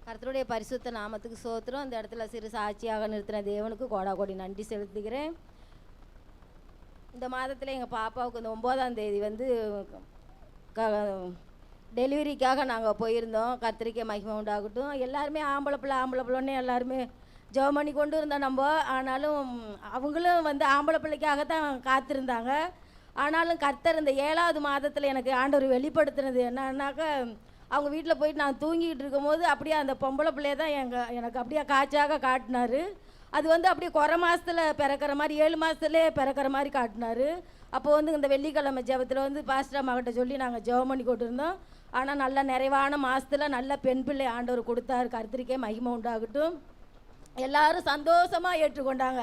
கர்த்தருடைய பரிசுத்த நாமத்துக்கு சோத்திரம். அந்த இடத்துல சிறு சாட்சியாக நிறுத்தின தேவனுக்கு கோடாகோடி நன்றி செலுத்துகிறேன். இந்த மாதத்தில் எங்கள் பாப்பாவுக்கு இந்த 9ஆம் தேதி வந்து டெலிவரிக்காக நாங்கள் போயிருந்தோம். கர்த்தருக்கே மகிமை உண்டாகட்டும். எல்லாருமே ஆம்பளை பிள்ளைன்னு எல்லாருமே ஜெபம் பண்ணி கொண்டு இருந்தோம் நம்ம. ஆனாலும் அவங்களும் வந்து ஆம்பளை பிள்ளைக்காக தான் காத்திருந்தாங்க. ஆனாலும் கர்த்தர் இந்த 7ஆவது மாதத்தில் எனக்கு ஆண்டவர் வெளிப்படுத்தினது என்னன்னாக்கா, அவங்க வீட்டில் போயிட்டு நான் தூங்கிக்கிட்டு இருக்கும்போது அப்படியே அந்த பொம்பளை பிள்ளைய தான் எனக்கு அப்படியே காய்ச்சாக காட்டினார். அது வந்து அப்படியே குறை மாதத்தில் பிறக்கிற மாதிரி 7 மாதத்துலேயே பிறக்கிற மாதிரி காட்டினார். அப்போ வந்து இந்த வெள்ளிக்கிழமை ஜெபத்தில் வந்து பாஸ்டர் அம்மாக்கிட்ட சொல்லி நாங்கள் ஜெபம் பண்ணி கொண்டிருந்தோம். ஆனால் நல்ல நிறைவான மாதத்தில் நல்ல பெண் பிள்ளை ஆண்டவர் கொடுத்தாரு. கர்த்தருக்கே மகிமை உண்டாகட்டும். எல்லாரும் சந்தோஷமாக ஏற்றுக்கொண்டாங்க.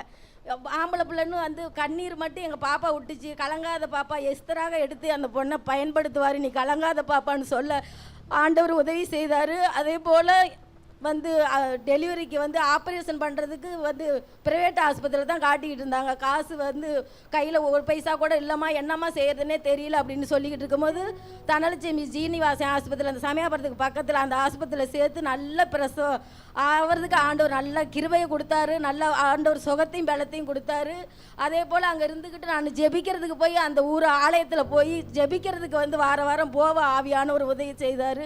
ஆம்பளை பிள்ளைன்னு வந்து கண்ணீர் மட்டும் எங்கள் பாப்பா விட்டுச்சு. கலங்காத பாப்பா எஸ்தராக எடுத்து அந்த பொண்ணை பயன்படுத்துவார், நீ கலங்காத பாப்பான்னு சொல்ல ஆண்டவர் உதவி செய்தார். அதே போல் வந்து டெலிவரிக்கு வந்து ஆப்ரேஷன் பண்ணுறதுக்கு வந்து ப்ரைவேட் ஆஸ்பத்திரியில் தான் காட்டிக்கிட்டு இருந்தாங்க. காசு வந்து கையில் ஒரு பைசா கூட இல்லைம்மா, என்னம்மா செய்யறதுன்னே தெரியல அப்படின்னு சொல்லிக்கிட்டு இருக்கும்போது தனலட்சுமி ஜீனிவாசன் ஆஸ்பத்திரியில் அந்த சமயபுரத்துக்கு பக்கத்தில் அந்த ஆஸ்பத்திரியில் சேர்த்து நல்ல பிரசவம் ஆகிறதுக்கு ஆண்டவர் நல்ல கிருபையை கொடுத்தாரு. நல்ல ஆண்டவர் சுகத்தையும் பலத்தையும் கொடுத்தாரு. அதே போல் அங்கே இருந்துக்கிட்டு நான் ஜெபிக்கிறதுக்கு போய் அந்த ஊர் ஆலயத்தில் போய் ஜெபிக்கிறதுக்கு வந்து வாரம் போவ ஆவியானவர் உதவி செய்தார்.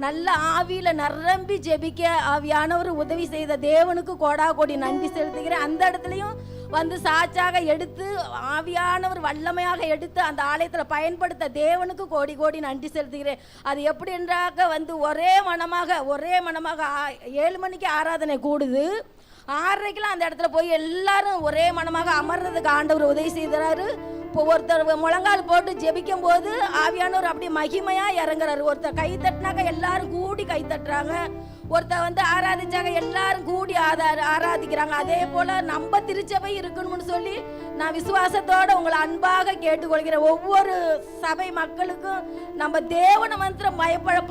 நல்ல ஆவியில் நிரம்பி ஜெபிக்க ஆவியானவர் உதவி செய்த தேவனுக்கு கோடாகோடி நன்றி செலுத்துகிறேன். அந்த இடத்துலையும் வந்து சாட்சாக எடுத்து ஆவியானவர் வல்லமையாக எடுத்து அந்த ஆலயத்தில் பயன்படுத்த தேவனுக்கு கோடி கோடி நன்றி செலுத்துகிறேன். அது எப்படி என்றாக்க வந்து ஒரே மனமாக 7 மணிக்கு ஆராதனை கூடுது, 6:30 அந்த இடத்துல போய் எல்லாரும் ஒரே மனமாக அமர்றதுக்கு ஆண்டவர் உதவி செய்கிறாரு. இப்போ ஒருத்தர் முழங்கால் போட்டு ஜெபிக்கும் போது ஆவியானவர் அப்படி மகிமையாக இறங்குறாரு. ஒருத்தர் கை தட்டினாக்க எல்லாரும் கூடி கை தட்டுறாங்க. ஒருத்தர் வந்து ஆராதிச்சாங்க, எல்லாரும் கூடி ஆராதிக்கிறாங்க. அதே போல் நம்ம திருச்சபை இருக்கணும்னு சொல்லி நான் விசுவாசத்தோடு உங்களை அன்பாக கேட்டுக்கொள்கிறேன். ஒவ்வொரு சபை மக்களுக்கும் நம்ம தேவனை மந்திரம்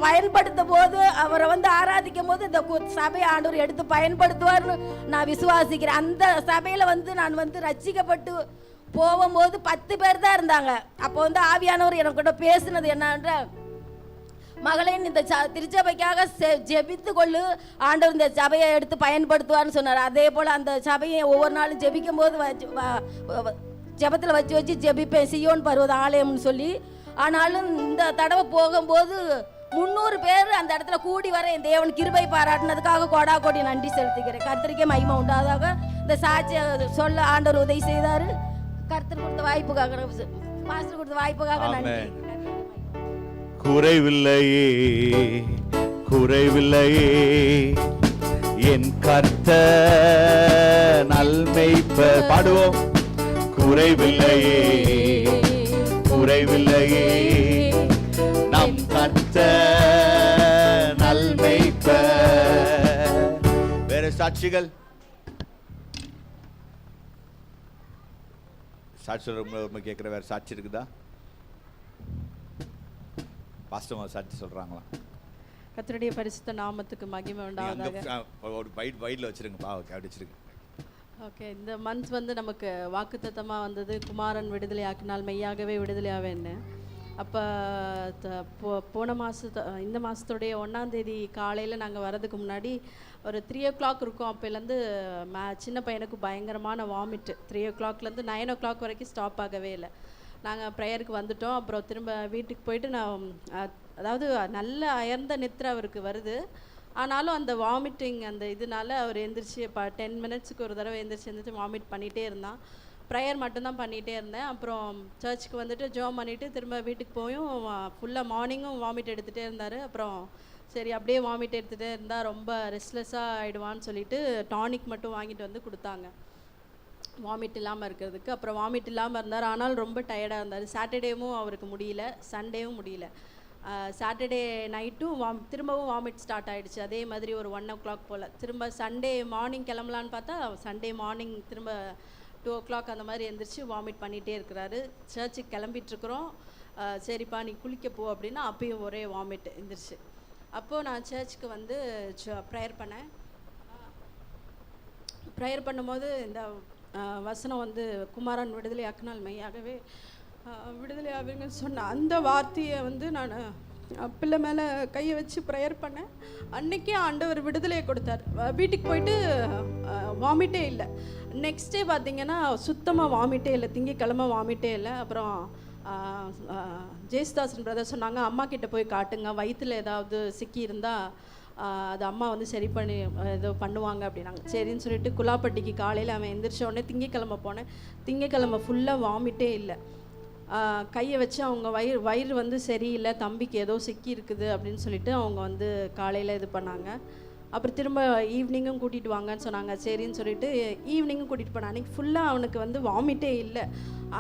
பயன்படுத்தும் போது அவரை வந்து ஆராதிக்கும் போது இந்த சபை ஆண்டவர் எடுத்து பயன்படுத்துவார்னு நான் விசுவாசிக்கிறேன். அந்த சபையில் வந்து நான் வந்து ரட்சிக்கப்பட்டு போகும்போது 10 பேர் தான் இருந்தாங்க. அப்போ வந்து ஆவியானவர் எனக்கிட்ட பேசுனது என்னன்ற, மகளே இந்த திருச்சபைக்காக ஜெபித்து கொள்ளு, ஆண்டவர் இந்த சபையை எடுத்து பயன்படுத்துவார்னு சொன்னார். அதே போல் அந்த சபையை ஒவ்வொரு நாளும் ஜெபிக்கும் போது ஜெபத்தில் வச்சு ஜெபிப்பேன், சியோன் பருவத ஆலயம்னு சொல்லி. ஆனாலும் இந்த தடவை போகும்போது 300 பேர் அந்த இடத்துல கூடி வர என் தேவன் கிருபை பாராட்டினதுக்காக கோடாகோடி நன்றி செலுத்துகிறேன். கர்த்தருக்கே மகிமை உண்டாதாக இந்த சாட்சியை சொல்ல ஆண்டவர் உதவி செய்தார். கர்த்தர் கொடுத்த வாய்ப்புக்காக, பாஸ்டர் கொடுத்த வாய்ப்புக்காக நன்றி. குறைவில்லையே என் கர்த்தர் நல்மெய்ப்பர். பாடுவோம். குறைவில்லையே நம் கர்த்தர் நல்மெய்ப்பர். வேற சாட்சிகள்? சாட்சி ரொம்ப கேட்குற வேற சாட்சி இருக்குதா? பாஸ்டர் சாட்சி சொல்றாங்களா? கர்த்தருடைய பரிசுத்த நாமத்துக்கு மகிமை உண்டாவதாக. ஒரு வைட்ல வச்சிருங்க, அப்படி வச்சிருங்க. ஓகே, இந்த மந்த் வந்து நமக்கு வாக்குத்தத்தமாக வந்தது, குமாரன் விடுதலை ஆக்கினால் மெய்யாகவே விடுதலை ஆவேன்னு. அப்போ போன இந்த மாதத்துடைய 1ஆம் தேதி காலையில் நாங்கள் வரதுக்கு முன்னாடி ஒரு 3 o'clock இருக்கும். அப்போலேருந்து சின்ன பையனுக்கு பயங்கரமான வாமிட்டு. 3 o'clockலேருந்து 9 o'clock வரைக்கும் ஸ்டாப் ஆகவே இல்லை. நாங்கள் ப்ரேயருக்கு வந்துட்டோம். அப்புறம் திரும்ப வீட்டுக்கு போயிட்டு நான் அதாவது நல்ல அயர்ந்த நித்திரை அவருக்கு வருது. ஆனாலும் அந்த வாமிட்டிங் அந்த இதனால அவர் எந்திரிச்சு 10 minutesக்கு ஒரு தடவை எந்திரிச்சு வாமிட் பண்ணிகிட்டே இருந்தான். ப்ரேயர் மட்டும்தான் பண்ணிகிட்டே இருந்தேன். அப்புறம் சர்ச்சுக்கு வந்துட்டு ஜெபம் பண்ணிவிட்டு திரும்ப வீட்டுக்கு போயும் ஃபுல்லாக மார்னிங்கும் வாமிட் எடுத்துகிட்டே இருந்தார். அப்புறம் சரி அப்படியே வாமிட் எடுத்துகிட்டே இருந்தால் ரொம்ப ரெஸ்ட்லெஸ்ஸாக ஆகிடுவான்னு சொல்லிட்டு டானிக் மட்டும் வாங்கிட்டு வந்து கொடுத்தாங்க வாமிட் இல்லாமல் இருக்கிறதுக்கு. அப்புறம் வாமிட் இல்லாமல் இருந்தார், ஆனால் ரொம்ப டயர்டாக இருந்தார். சாட்டர்டேவும் அவருக்கு முடியல, சண்டேவும் முடியல. சாட்டர்டே நைட்டும் திரும்பவும் வாமிட் ஸ்டார்ட் ஆகிடுச்சு. அதே மாதிரி ஒரு 1 o'clock போல். திரும்ப சண்டே மார்னிங் கிளம்பலான்னு பார்த்தா சண்டே மார்னிங் திரும்ப 2 o'clock அந்த மாதிரி எழுந்திரிச்சு வாமிட் பண்ணிகிட்டே இருக்கிறாரு. சர்ச்சுக்கு கிளம்பிட்டுருக்குறோம். சரிப்பா நீ குளிக்க போ அப்படின்னா அப்பயும் ஒரே வாமிட் எழுந்திரிச்சு. அப்போது நான் சர்ச்சுக்கு வந்து ப்ரேயர் பண்ணேன். ப்ரேயர் பண்ணும்போது இந்த வசனம் வந்து குமாரன் விடுதலை ஆக்கினால் மெய்யாகவே விடுதலை ஆவீங்கன்னு சொன்ன அந்த வார்த்தையை வந்து நான் பிள்ளை மேலே கையை வச்சு ப்ரேயர் பண்ணேன். அன்னைக்கே ஆண்டவர் விடுதலையை கொடுத்தார். வீட்டுக்கு போயிட்டு வாமிட்டே இல்லை. நெக்ஸ்ட் டே பார்த்தீங்கன்னா சுத்தமாக வாமிட்டே இல்லை, திங்கக்கிழமை வாமிட்டே இல்லை. அப்புறம் ஜெயசுதாசன் பிரதர் சொன்னாங்க, அம்மா கிட்ட போய் காட்டுங்க, வயிற்றில் ஏதாவது சிக்கி இருந்தால் அது அம்மா வந்து சரி பண்ணி ஏதோ பண்ணுவாங்க அப்படின்னாங்க. சரின்னு சொல்லிட்டு குலாப்பட்டிக்கு காலையில் அவன் எந்திரிச்ச உடனே திங்கக்கிழமை போனேன். திங்கக்கிழமை ஃபுல்லாக வாமிட்டே இல்லை. கையை வச்சு அவங்க வயிறு வந்து சரியில்லை, தம்பிக்கு ஏதோ சிக்கி இருக்குது அப்படின்னு சொல்லிட்டு அவங்க வந்து காலையில் இது பண்ணாங்க. அப்புறம் திரும்ப ஈவினிங்கும் கூட்டிகிட்டு வாங்கன்னு சொன்னாங்க. சரின்னு சொல்லிட்டு ஈவினிங்கும் கூட்டிகிட்டு போனேன். அன்றைக்கி ஃபுல்லாக அவனுக்கு வந்து வாமிட்டே இல்லை.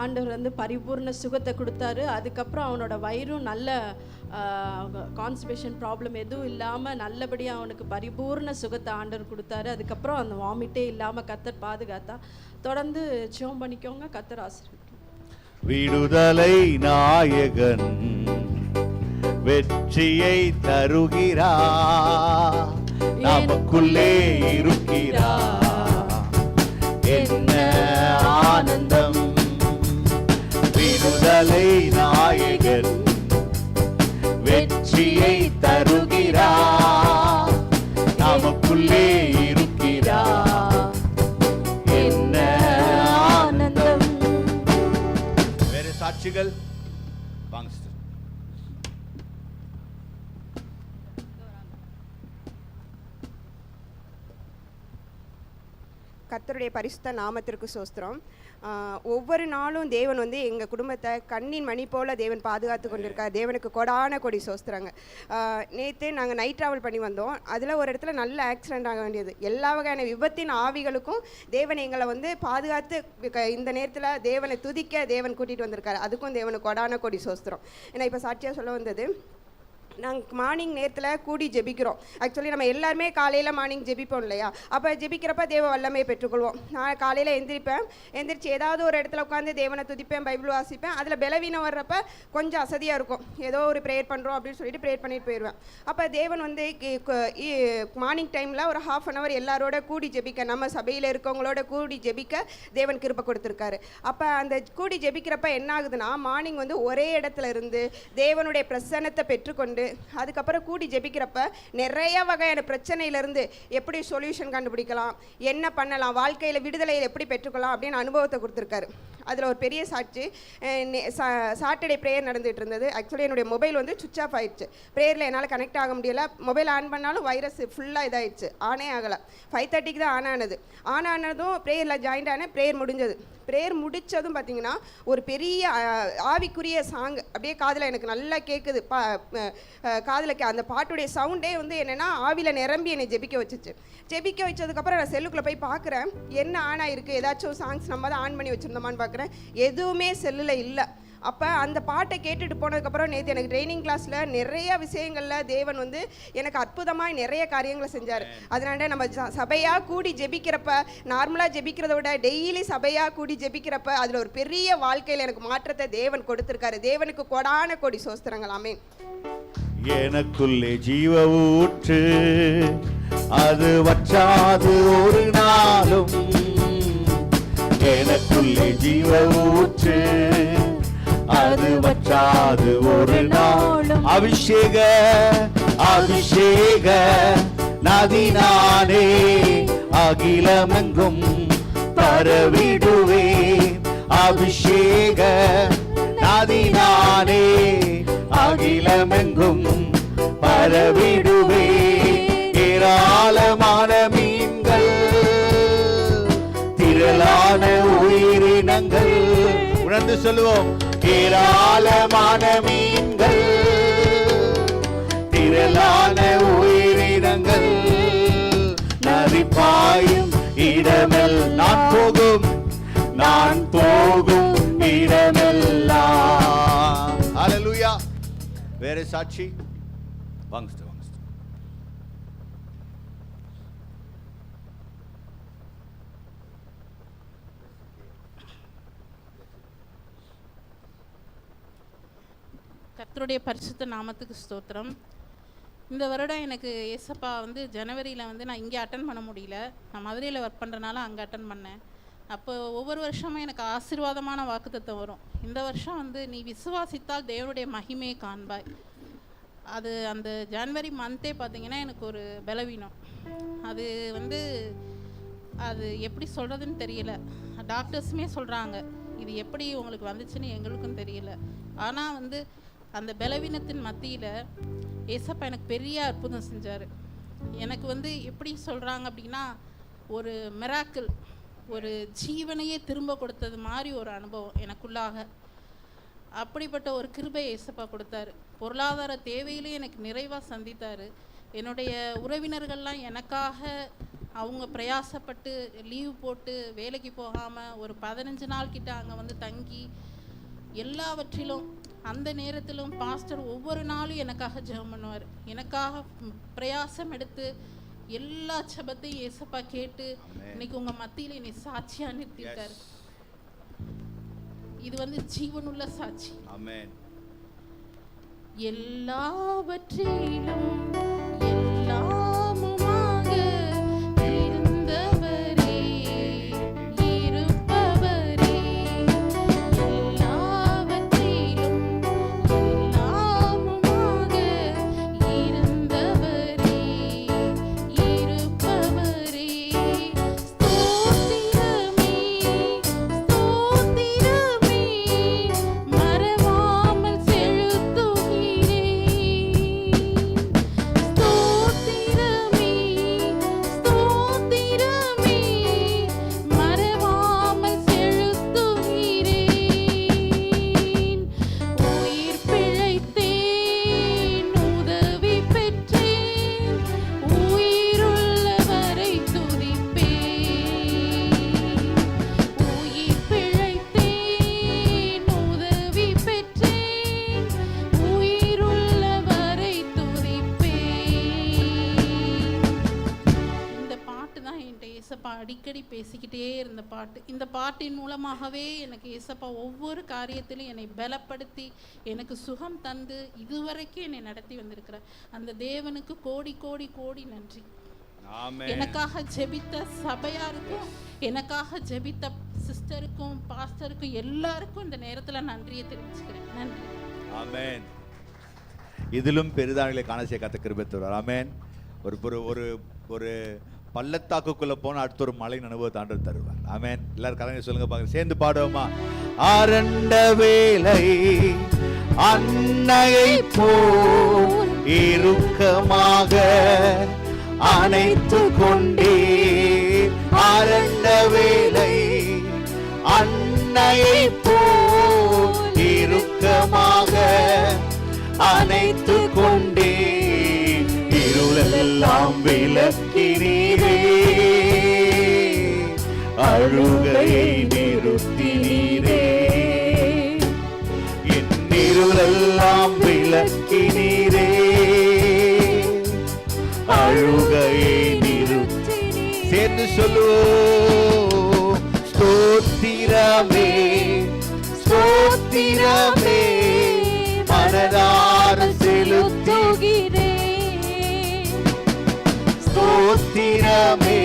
ஆண்டவர் வந்து பரிபூர்ண சுகத்தை கொடுத்தாரு. அதுக்கப்புறம் அவனோட வயிறும் நல்ல கான்ஸ்டிபேஷன் ப்ராப்ளம் எதுவும் இல்லாமல் நல்லபடியாக அவனுக்கு பரிபூர்ண சுகத்தை ஆண்டவர் கொடுத்தாரு. அதுக்கப்புறம் அந்த வாமிட்டே இல்லாமல் கர்த்தர் பாதுகாத்தா. தொடர்ந்து ஜெபம் பண்ணிக்கோங்க. கர்த்தர் ஆசீர்வதிப்பார். விடுதலை நாயகன் வெற்றியை தருகிறார், நமக்குள்ளே இருக்கிறார், என்ன ஆனந்தம். விடுதலை நாயகன் வெற்றியை தருகிறார், நமக்குள்ளே இருக்கிறார், என்ன ஆனந்தம். வேற சாட்சிகள் வாங்க sister. கர்த்தருடைய பரிசுத்த நாமத்திற்கு சோஸ்திரம். ஒவ்வொரு நாளும் தேவன் வந்து எங்கள் குடும்பத்தை கண்ணின் மணி போல் தேவன் பாதுகாத்து கொண்டிருக்கார். தேவனுக்கு கொடான கொடி சோஸ்திரங்க. நேற்று நாங்கள் நைட் ட்ராவல் பண்ணி வந்தோம். அதில் ஒரு இடத்துல நல்ல ஆக்சிடென்ட் ஆக வேண்டியது. எல்லா வகையான விபத்தின் ஆவிகளுக்கும் தேவன் எங்களை வந்து பாதுகாத்து இந்த நேரத்தில் தேவனை துதிக்க தேவன் கூட்டிகிட்டு வந்திருக்காரு. அதுக்கும் தேவனுக்கு கொடான கொடி சோஸ்திரம். ஏன்னா இப்போ சாட்சியாக சொல்ல வந்தது, நாங்கள் மார்னிங் நேரத்தில் கூடி ஜெபிக்கிறோம். ஆக்சுவலி நம்ம எல்லாருமே காலையில் மார்னிங் ஜெபிப்போம் இல்லையா? அப்போ ஜெபிக்கிறப்ப தேவ வல்லமையை பெற்றுக்கொள்வோம். நான் காலையில் எந்திரிச்சு ஏதாவது ஒரு இடத்துல உட்காந்து தேவனை துதிப்பேன், பைபிள் வாசிப்பேன். அதில் பலவீனம் வர்றப்ப கொஞ்சம் அசதியாக இருக்கும். ஏதோ ஒரு ப்ரேயர் பண்ணுறோம் அப்படின்னு சொல்லிட்டு ப்ரேயர் பண்ணிட்டு போயிடுவேன். அப்போ தேவன் வந்து மார்னிங் டைமில் ஒரு 1/2 hour எல்லாரோட கூடி ஜெபிக்க, நம்ம சபையில் இருக்கவங்களோட கூடி ஜெபிக்க தேவன் கிருபை கொடுத்துருக்காரு. அப்போ அந்த கூடி ஜெபிக்கிறப்ப என்ன ஆகுதுன்னா, மார்னிங் வந்து ஒரே இடத்துல இருந்து தேவனுடைய பிரசன்னத்தை பெற்றுக்கொண்டு அதுக்கப்புறம் கூடி ஜெபிக்கிறப்ப நிறைய வகையான பிரச்சனையிலேருந்து எப்படி சொல்யூஷன் கண்டுபிடிக்கலாம், என்ன பண்ணலாம், வாழ்க்கையில் விடுதலையில் எப்படி பெற்றுக்கலாம் அப்படின்னு அனுபவத்தை கொடுத்துருக்காரு. அதில் ஒரு பெரிய சாட்சி, சாட்டர்டே ப்ரேயர் நடந்துகிட்டு இருந்தது. ஆக்சுவலி என்னுடைய மொபைல் வந்து சுவிச் ஆஃப் ஆயிடுச்சு. ப்ரேயரில் என்னால் கனெக்ட் ஆக முடியலை. மொபைல் ஆன் பண்ணாலும் வைரஸ் ஃபுல்லாக இதாகிடுச்சு. ஆனே ஆகலை. 5:30 தான் ஆன் ஆனதும் ப்ரேயரில் ஜாயின்ட் ஆனேன். ப்ரேயர் முடிஞ்சது. ப்ரேயர் முடித்ததும் பார்த்தீங்கன்னா ஒரு பெரிய ஆவிக்குரிய சாங் அப்படியே காதில் எனக்கு நல்லா கேட்குது. காதில் அந்த பாட்டுடைய சவுண்டே வந்து என்னென்னா ஆவியில் நிரம்பி என்னை ஜெபிக்க வச்சுச்சு. ஜெபிக்க வச்சதுக்கப்புறம் நான் செல்லுக்குள்ளே போய் பார்க்குறேன், என்ன ஆன் ஆகிருக்கு, ஏதாச்சும் சாங்ஸ் நம்ம தான் ஆன் பண்ணி வச்சுருந்தோமான்னு பார்க்குறேன். எதுவுமே செல்லில் இல்லை. அப்போ அந்த பாட்டை கேட்டுட்டு போனதுக்கப்புறம் நேற்று எனக்கு ட்ரைனிங் கிளாஸில் நிறைய விஷயங்களில் தேவன் வந்து எனக்கு அற்புதமாக நிறைய காரியங்களை செஞ்சார். அதனால நம்ம சபையாக கூடி ஜெபிக்கிறப்ப, நார்மலாக ஜெபிக்கிறத விட டெய்லி சபையாக கூடி ஜெபிக்கிறப்ப அதில் ஒரு பெரிய வாழ்க்கையில் எனக்கு மாற்றத்தை தேவன் கொடுத்துருக்காரு. தேவனுக்கு கொடான கொடி சோஸ்திரங்களாமே. எனக்குள்ளே ஜீவ ஊற்று, அது வற்றாது ஒரு நாளும். எனக்குள்ளே ஜீவ ஊற்று, அது வற்றாது ஒரு நாளும். அபிஷேக அபிஷேக நதி நானே, அகிலமெங்கும் பரவிடுவே. அபிஷேக நதி நானே, அகிலமெங்கும் பரவிடுவே. ஏராளமான மீன்கள், திரளான உயிரினங்கள், உணர்ந்து சொல்லுவோம். ஏராளமான மீன்கள், திரளான உயிரினங்கள், நதி பாயும் இடமெல் நான் போகும் இடமெல்லாம். ஹல்லேலூயா. வேற சாட்சி வாங்க sister. கர்த்தருடைய பரிசுத்த நாமத்துக்கு ஸ்தோத்திரம். இந்த வருடம் எனக்கு ஏசப்பா வந்து ஜனவரியில் வந்து நான் இங்கே அட்டன் பண்ண முடியல. நான் மதுரையில் ஒர்க் பண்ணுறனால அங்கே அட்டன் பண்ணேன். அப்போ ஒவ்வொரு வருஷமும் எனக்கு ஆசீர்வாதமான வாக்குத்தத்தம் வரும். இந்த வருஷம் வந்து நீ விசுவாசித்தால் தேவனுடைய மகிமையை காண்பாய். அது அந்த ஜனவரி மந்த்தே பார்த்தீங்கன்னா எனக்கு ஒரு பலவீனம். அது வந்து அது எப்படி சொல்கிறதுன்னு தெரியல. டாக்டர்ஸுமே சொல்கிறாங்க இது எப்படி உங்களுக்கு வந்துச்சுன்னு எங்களுக்கும் தெரியல. ஆனால் வந்து அந்த பலவீனத்தின் மத்தியில் ஏசப்பா எனக்கு பெரிய அற்புதம் செஞ்சார். எனக்கு வந்து எப்படி சொல்கிறாங்க அப்படின்னா, ஒரு மிராக்கிள், ஒரு ஜீவனையே திரும்ப கொடுத்தது மாதிரி ஒரு அனுபவம் எனக்குள்ளாக. அப்படிப்பட்ட ஒரு கிருபை ஏசப்பா கொடுத்தாரு. பொருளாதார தேவையிலே எனக்கு நிறைவாக சந்தித்தார். என்னுடைய உறவினர்கள்லாம் எனக்காக அவங்க பிரயாசப்பட்டு லீவு போட்டு வேலைக்கு போகாமல் ஒரு 15 நாள் கிட்ட அங்கே வந்து தங்கி எல்லாவற்றிலும் அந்த நேரத்திலும் பாஸ்டர் ஒவ்வொரு நாளும் எனக்காக ஜெபம் பண்ணுவார். எனக்காக பிரயாசம் எடுத்து எல்லா ஜெபத்தையும் ஏசப்பா கேட்டு இன்னைக்கு உங்கள் மத்தியில் என்னை சாட்சியாக நிறுத்திட்டார். இது வந்து ஜீவனுள்ள சாட்சி. ஆமென். எல்லாவற்றிலும் எல்லாமுமாக இருந்தவரே, இருப்பவரே, எல்லாவற்றிலும் எல்லாமுமாக இருந்தவரே, இருப்பவரே, ஸ்தோத்திரமே, ஸ்தோத்திரமே, மறவாமல் செலுத்துகிறேன். ஸ்தோத்திரமே, ஸ்தோத்திரமே, மறவாமல் செலுத்துகிறேன். உயிர் பிழைத்தேன், உதவி பெற்றேன், உயிருள்ளவரை துதிப்பேன். உயிர் பிழைத்தேன், உதவி பெற்றேன், உயிருள்ளவரை துதிப்பேன். இந்த பாட்டு தான் என்கிட்ட ஏசப்பா அடிக்கடி பேசிக்கிட்டே இருந்த பாட்டு. இந்த பாட்டின் மூலமாகவே எனக்கு ஏசப்பா ஒவ்வொரு காரியத்திலும் என்னை பலப்படுத்தி எனக்கு சுகம் தந்து இதுவரைக்கும் என்னை நடத்தி வந்திருக்கிறார். அந்த தேவனுக்கு கோடி கோடி கோடி நன்றி. ஆமென். எனக்காக ஜெபித்த சபையாருக்கும், எனக்காக ஜெபித்த சிஸ்டருக்கும், பாஸ்டருக்கும், எல்லாருக்கும் இந்த நேரத்தில் நன்றியை தெரிவிச்சுக்கிறேன். நன்றி. ஆமென். இதிலும் பெரிதானங்களை காண செய்ய கத்த கிருபை தருவார். ஆமென். ஒரு ஒரு ஒரு பள்ளத்தாக்குக்குள்ள போன அடுத்த ஒரு மலை அனுபவத்தை ஆண்டவர் தருவார். ஆமென். எல்லாரும் கரங்களை சொல்லுங்க பாருங்க, சேர்ந்து பாடுவோமா? ஆரண்ட வேலை அன்னையை போல் இறுக்கமாக அணைத்து கொண்டே, ஆரண்ட வேலை அன்னையை போல் இறுக்கமாக அணைத்து கொண்டே, இருளெல்லாம் விலக்கினீரே, அழுகையை நிறுத்தினீரே, என் இருளெல்லாம் விலக்கினீரே, அழுகையை நிறுத்தினீரே. சேர்ந்து சொல்லுவோம், ஸ்தோத்திரமே, ஸ்தோத்திரமே, மனதார செலுத்துகிறேன். ஸ்தோத்திரமே,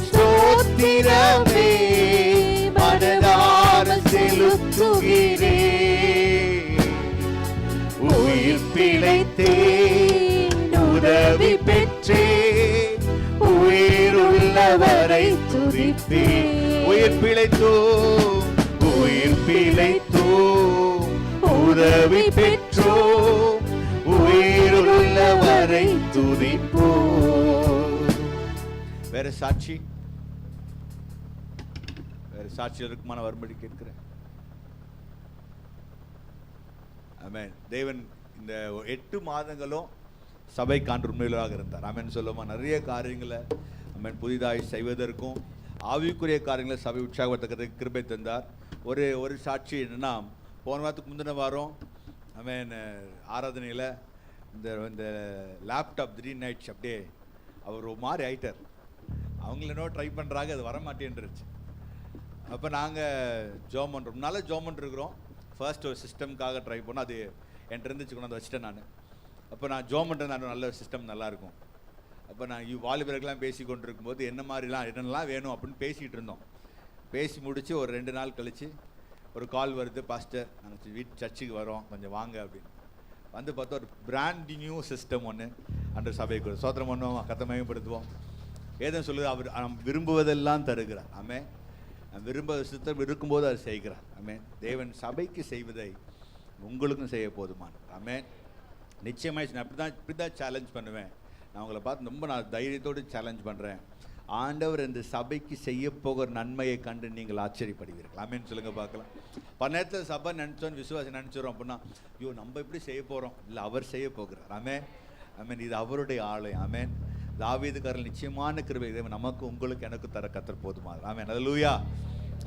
ஸ்தோத்திரமே, மனதார செலுத்துகிறேன். உயிர் பிழைத்தேன், உதவி பெற்றேன், உயிருள்ளவரை துதிப்பேன். உயிர் பிழைத்தோம், உயிர் பிழைத்தோம், உதவி பெற்றோம், உயிருள்ளவரை துதிப்போம். வேற சாட்சி, வேற சாட்சி இருக்குமான வரும்படி கேட்கிறேன். ஆமென். தேவன் இந்த 8 மாதங்களும் சபைக்காண்டு உண்மையிலாக இருந்தார். ஆமென் சொல்லுமா? நிறைய காரியங்களை ஆமென் புதிதாய் செய்வதற்கும் ஆவிக்குரிய காரியங்களை சபை உற்சாகப்படுத்துறதுக்கு கிருபை தந்தார். ஒரு சாட்சி என்னன்னா, போன வாரத்துக்கு முந்தின வாரம் ஆமென் ஆராதனையில் இந்த லேப்டாப் திடீர்னு ஆயிடுச்சு. அப்படியே அவர் ஒரு மாதிரி ஆயிட்டார். அவங்கள என்ன ட்ரை பண்ணுறாங்க, அது வரமாட்டேன்ருச்சு. அப்போ நாங்கள் ஜோம் பண்ணுறோம், நல்லா ஜோம் பண்ணிருக்கிறோம். ஃபர்ஸ்ட் ஒரு சிஸ்டம்காக ட்ரை பண்ணோம், அது என்கிட்ட இருந்துச்சு, கொண்டாந்து வச்சுட்டேன் நான். அப்போ நான் ஜோம் பண்ணுறது நல்ல சிஸ்டம் நல்லாயிருக்கும். அப்போ நான் வாலிபர்கள்லாம் பேசி கொண்டு இருக்கும்போது என்னென்னலாம் வேணும் அப்படின்னு பேசிகிட்டு இருந்தோம். பேசி முடித்து ஒரு 2 நாள் கழித்து ஒரு கால் வருது, பாஸ்டர் நாங்கள் சர்ச்சுக்கு வரோம், கொஞ்சம் வாங்க அப்படின்னு. வந்து பார்த்தா ஒரு பிராண்ட் நியூ சிஸ்டம் ஒன்று அன்று சபைக்கு சோத்திரம் பண்ணுவோம், கத்தை மயப்படுத்துவோம். ஏதும் சொல்லுது, அவர் விரும்புவதெல்லாம் தருகிறார். ஆமே, விரும்ப சித்தம் இருக்கும்போது அதை செய்கிறார். ஆமே, தேவன் சபைக்கு செய்வதை உங்களுக்கும் செய்ய போதுமானவர். ஆமே, நிச்சயமாக நான் இப்படி தான் சேலஞ்ச் பண்ணுவேன். நான் உங்களை பார்த்து ரொம்ப நான் தைரியத்தோடு சேலஞ்ச் பண்ணுறேன். ஆண்டவர் இந்த சபைக்கு செய்ய போகிற நன்மையை கண்டு நீங்கள் ஆச்சரியப்படுவீர்கள். ஆமேன்னு சொல்லுங்க பார்க்கலாம். பல நேரத்தில் சபை நினச்சோன்னு விசுவாசம் நினச்சிடும் அப்படின்னா, ஐயோ நம்ம எப்படி செய்ய போகிறோம், இல்லை அவர் செய்ய போகிறார். ஆமே, ஆமேன், இது அவருடைய ஆலயம். ஆமேன், தாவீதுக்காரர் நிச்சயமான கிருபை தேவன் நமக்கு உங்களுக்கு எனக்கு தர கத்தர் போதுமா. ஆமேன், அல்லேலூயா.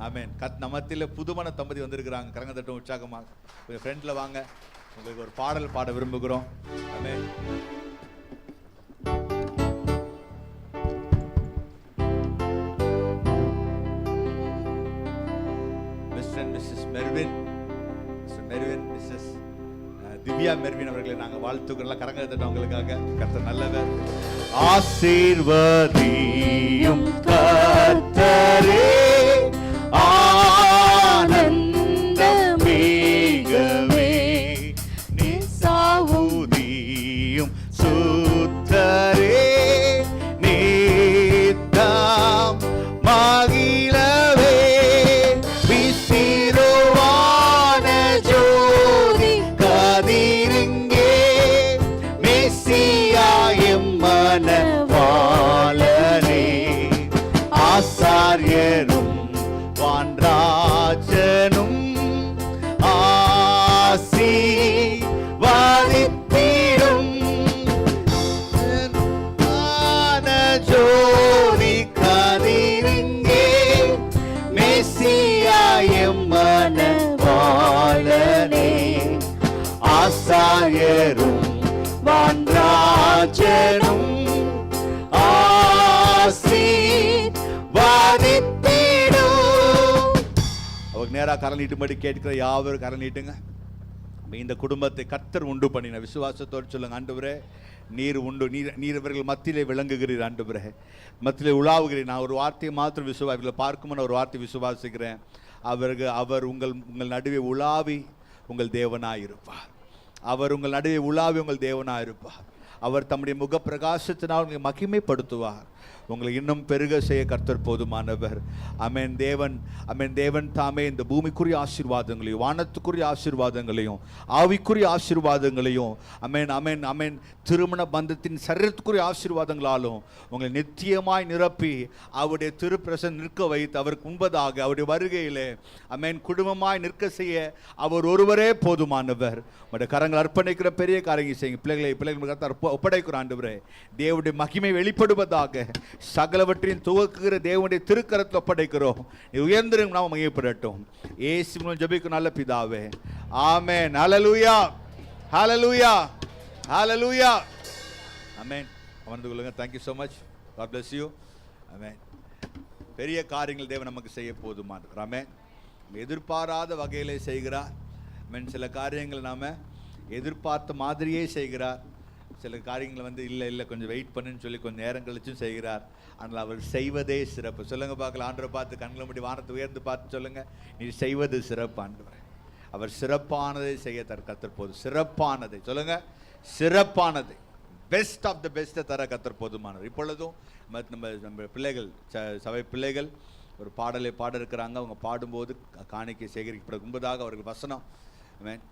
ஆமேன். நமத்தில் புதுமண தம்பதி வந்திருக்கிறாங்க, கரங்க தட்டும் உற்சாகமாக. கொஞ்சம் ஃப்ரெண்டில் வாங்க, உங்களுக்கு ஒரு பாடல் பாட விரும்புகிறோம். ஆமேன். மிஸ்ஸஸ் திவ்யா மெர்வின் அவர்களை நாங்கள் வாழ்த்துக்கிறோம். கரங்க தட்ட உங்களுக்காக. கர்த்தர் நல்லவர். ஆசீர்வதியும் கர்த்தரே, ஆனந்தமேகவே, நிசாவுதியும் சுத்தரே, நீதாம் மகிழவே, விசிறுவான ஜோதி கதிரிங்கே, மெசியாயும் மனவாளனே, ஆசாரியரும் வான்ராஜனும் ஆசீர்வதித்திடும் ஜோதி கதிரிங்கே, மெசியாயும் மனவாளனே, ஆசாரியரும் வான்ராஜனும் அவருக்கு நேராக கரம் நீட்டும்படி கேட்கிற யாவரும் கரம் நீட்டுங்க. இந்த குடும்பத்தை கர்த்தர் உண்டு பண்ணின விசுவாசத்தோடு சொல்லுங்க. ஆண்டவரே, நீர் உண்டு, நீர் இவர்கள் மத்தியிலே விளங்குகிறீர். ஆண்டவரே, மத்தியிலே உலாவுகிறீர். நான் ஒரு வார்த்தையை மாத்திரம் இவர்களை பார்க்கும்போது ஒரு வார்த்தை விசுவாசிக்கிறேன். அவர் உங்கள் நடுவே உலாவி உங்கள் தேவனாயிருப்பார். அவர் உங்கள் நடுவே உலாவி உங்கள் தேவனாயிருப்பார். அவர் தம்முடைய முகப்பிரகாசத்தினால் உங்களை மகிமைப்படுத்துவார். உங்களை இன்னும் பெருக செய்ய கர்த்தர் போதுமானவர். அமேன். தேவன் தாமே இந்த பூமிக்குரிய ஆசீர்வாதங்களையும் வானத்துக்குரிய ஆசீர்வாதங்களையும் ஆவிக்குரிய ஆசீர்வாதங்களையும் அமேன் திருமண பந்தத்தின் சரீரத்துக்குரிய ஆசீர்வாதங்களாலும் உங்களை நித்தியமாய் நிரப்பி அவருடைய திருப்பிரசன் நிற்க வைத்து அவருக்கு முன்பதாக அவருடைய வருகையிலே அமேன் குடும்பமாய் நிற்க செய்ய அவர் ஒருவரே போதுமானவர். உங்களுடைய கரங்கள் அர்ப்பணிக்கிற பெரிய காரியங்கள் செய்யுங்க. பிள்ளைகளை ஒப்படைக்கிற ஆண்டவரே, தேவனுடைய மகிமை வெளிப்படுவதாக சகலவற்றையும் துவக்குகிற தேவனுடைய திருக்கரத்தில் ஒப்படைக்கிறோம். உயர்ந்திரும் நாம மகிமைப்படட்டும். இயேசுவின் ஜெபிக்கும் நல்ல பிதாவே, ஆமென். ஹல்லேலூயா, ஹல்லேலூயா, ஹல்லேலூயா. ஆமென். அமர்ந்து கொள்ளுங்க. Thank you so much. God bless you. ஆமென். பெரிய காரியங்கள் தேவன் நமக்கு செய்ய போதுமானவர். ஆமென். எதிர்பாராத வகையிலே செய்கிறார். ஆமென். சில காரியங்கள் நாம எதிர்பார்த்த மாதிரியே செய்கிறார். சில காரியங்களை இல்லை கொஞ்சம் வெயிட் பண்ணுன்னு சொல்லி கொஞ்சம் நேரம் கழிச்சும் செய்கிறார். ஆனால் அவர் செய்வதே சிறப்பு. சொல்லுங்க பார்க்கலாம். ஆண்டவரை பார்த்து கண்களை மூடி வானத்தை உயர்ந்து பார்த்து சொல்லுங்க, நீ செய்வது சிறப்பு ஆண்டவரே. அவர் சிறப்பானதை செய்ய கர்த்தர் போது. சிறப்பானதை சொல்லுங்க, சிறப்பானதை, பெஸ்ட் ஆஃப் த பெஸ்ட்டை தர கர்த்தர் போதுமானவர். இப்பொழுதும் நம்ம பிள்ளைகள் சபை பிள்ளைகள் ஒரு பாடலை பாட இருக்கிறாங்க. அவங்க பாடும்போது காணிக்கை சேகரிக்கப்பட முன்பதாக அவர்கள் வசனம். ஆமென்.